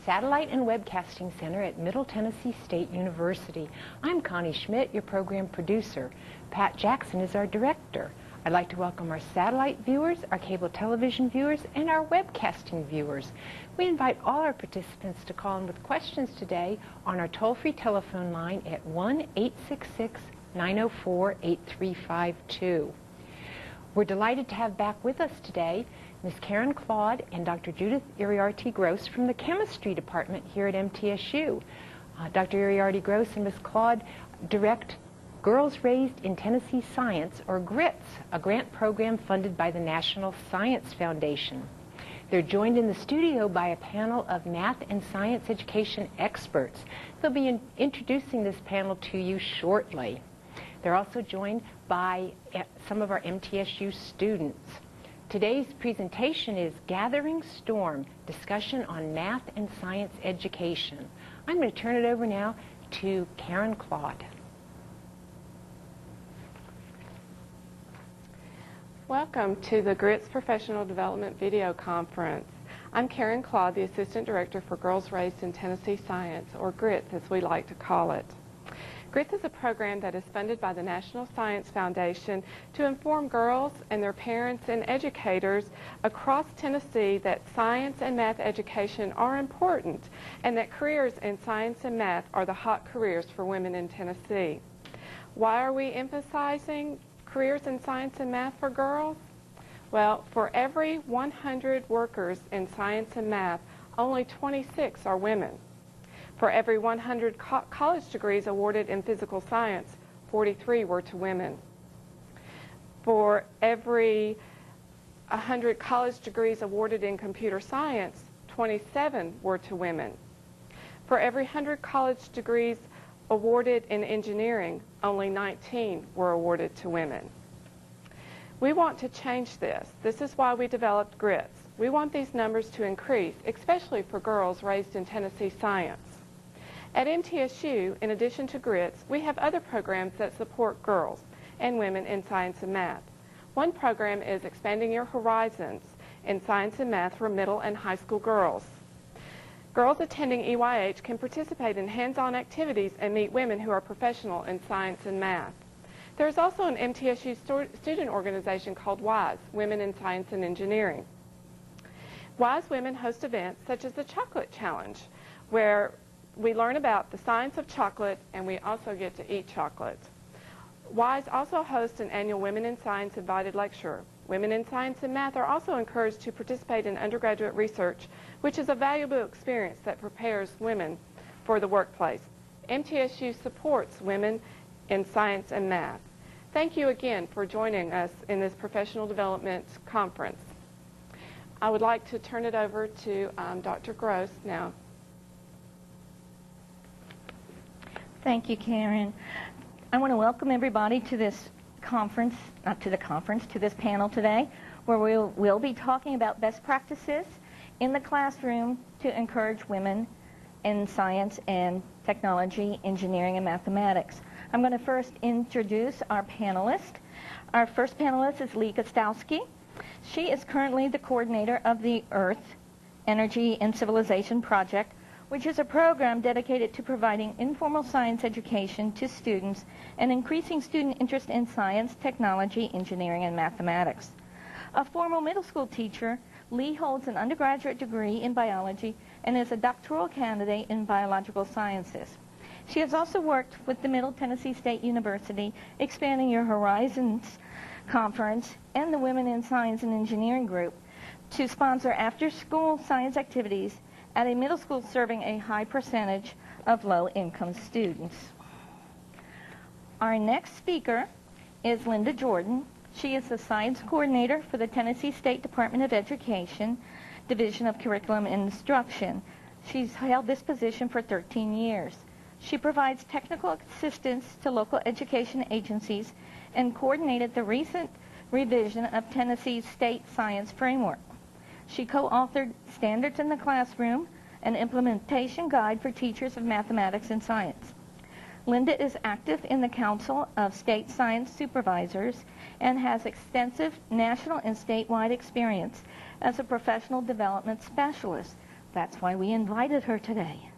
Satellite and Webcasting Center at Middle Tennessee State University. I'm Connie Schmidt, your program producer. Pat Jackson is our director. I'd like to welcome our satellite viewers, our cable television viewers, and our webcasting viewers. We invite all our participants to call in with questions today on our toll-free telephone line at 1-866-904-8352. We're delighted to have back with us today Ms. Karen Claude and Dr. Judith Iriarty-Gross from the Chemistry Department here at MTSU. Dr. Iriarty-Gross and Ms. Claude direct Girls Raised in Tennessee Science, or GRITS, a grant program funded by the National Science Foundation. They're joined in the studio by a panel of math and science education experts. They'll be introducing this panel to you shortly. They're also joined by some of our MTSU students. Today's presentation is Gathering Storm, discussion on math and science education. I'm going to turn it over now to Karen Claude. Welcome to the GRITS Professional Development Video Conference. I'm Karen Claude, the Assistant Director for Girls Raised in Tennessee Science, or GRITS as we like to call it. GRITS is a program that is funded by the National Science Foundation to inform girls and their parents and educators across Tennessee that science and math education are important and that careers in science and math are the hot careers for women in Tennessee. Why are we emphasizing careers in science and math for girls? Well, for every 100 workers in science and math, only 26 are women. For every 100 college degrees awarded in physical science, 43 were to women. For every 100 college degrees awarded in computer science, 27 were to women. For every 100 college degrees awarded in engineering, only 19 were awarded to women. We want to change this. This is why we developed GRITS. We want these numbers to increase, especially for girls raised in Tennessee science. At MTSU, in addition to GRITS, we have other programs that support girls and women in science and math. One program is Expanding Your Horizons in Science and Math for middle and high school girls. Girls attending EYH can participate in hands-on activities and meet women who are professional in science and math. There is also an MTSU student organization called WISE, Women in Science and Engineering. WISE women host events such as the Chocolate Challenge, where we learn about the science of chocolate and we also get to eat chocolate. WISE also hosts an annual Women in Science invited lecture. Women in science and math are also encouraged to participate in undergraduate research, which is a valuable experience that prepares women for the workplace. MTSU supports women in science and math. Thank you again for joining us in this professional development conference. I would like to turn it over to Dr. Gross now. Thank you, Karen. I want to welcome everybody to this conference, to this panel today, where we'll be talking about best practices in the classroom to encourage women in science and technology, engineering, and mathematics. I'm going to first introduce our panelist. Our first panelist is Lee Kostowski. She is currently the coordinator of the Earth, Energy, and Civilization Project, which is a program dedicated to providing informal science education to students and increasing student interest in science, technology, engineering, and mathematics. A former middle school teacher, Lee holds an undergraduate degree in biology and is a doctoral candidate in biological sciences. She has also worked with the Middle Tennessee State University Expanding Your Horizons Conference and the Women in Science and Engineering Group to sponsor after-school science activities at a middle school serving a high percentage of low-income students. Our next speaker is Linda Jordan. She is the science coordinator for the Tennessee State Department of Education, Division of Curriculum and Instruction. She's held this position for 13 years. She provides technical assistance to local education agencies and coordinated the recent revision of Tennessee's state science framework. She co-authored Standards in the Classroom, an implementation guide for teachers of mathematics and science. Linda is active in the Council of State Science Supervisors and has extensive national and statewide experience as a professional development specialist That's why we invited her today.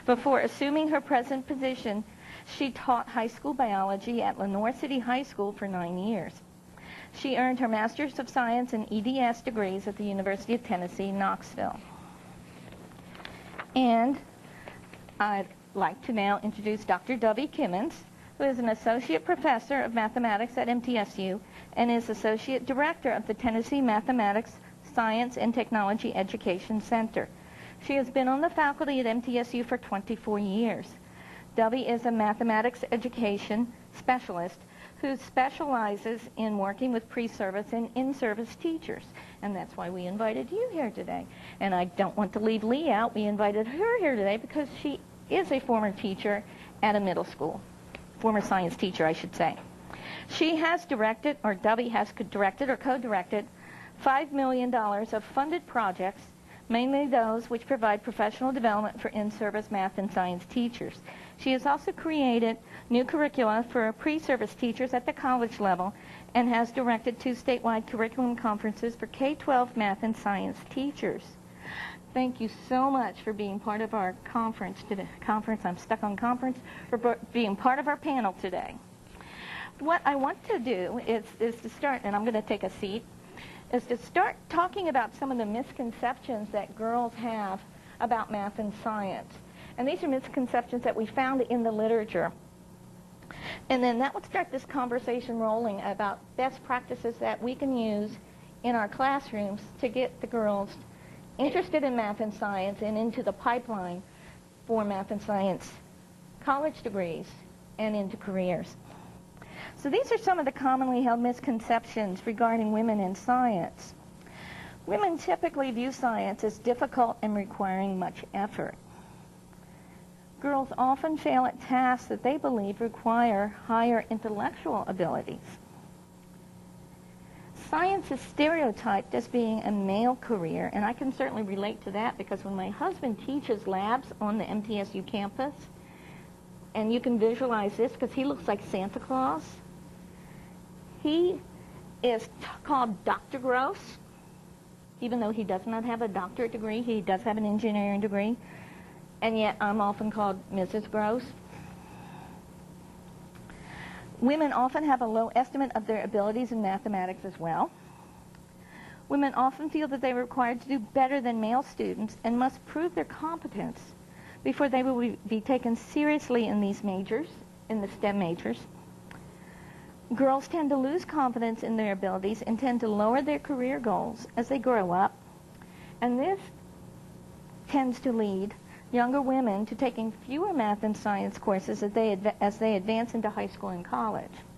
Before assuming her present position, she taught high school biology at Lenoir City High School for 9 years. She earned her Master's of Science and EDS degrees at the University of Tennessee, Knoxville. And I'd like to now introduce Dr. Dovie Kimmons, who is an Associate Professor of Mathematics at MTSU and is Associate Director of the Tennessee Mathematics, Science, and Technology Education Center. She has been on the faculty at MTSU for 24 years. Dovie is a mathematics education specialist who specializes in working with pre-service and in-service teachers. And that's why we invited you here today. And I don't want to leave Lee out. We invited her here today because she is a former teacher at a middle school. Former science teacher, I should say. She has directed, or Dovie has directed or co-directed, $5 million of funded projects, mainly those which provide professional development for in-service math and science teachers. She has also created new curricula for pre-service teachers at the college level and has directed 2 statewide curriculum conferences for K-12 math and science teachers. Thank you so much for being part of our conference today. I'm stuck on conference, for being part of our panel today. What I want to do is to start, and I'm going to take a seat, is to start talking about some of the misconceptions that girls have about math and science. And these are misconceptions that we found in the literature. And then that would start this conversation rolling about best practices that we can use in our classrooms to get the girls interested in math and science and into the pipeline for math and science college degrees and into careers. So these are some of the commonly held misconceptions regarding women in science. Women typically view science as difficult and requiring much effort. Girls often fail at tasks that they believe require higher intellectual abilities. Science is stereotyped as being a male career, and I can certainly relate to that because when my husband teaches labs on the MTSU campus, and you can visualize this because he looks like Santa Claus, he is called Dr. Gross, even though he does not have a doctorate degree. He does have an engineering degree, and yet I'm often called Mrs. Gross. Women often have a low estimate of their abilities in mathematics as well. Women often feel that they are required to do better than male students and must prove their competence before they will be taken seriously in these majors, in the STEM majors. Girls tend to lose confidence in their abilities and tend to lower their career goals as they grow up. And this tends to lead younger women to taking fewer math and science courses as they advance into high school and college.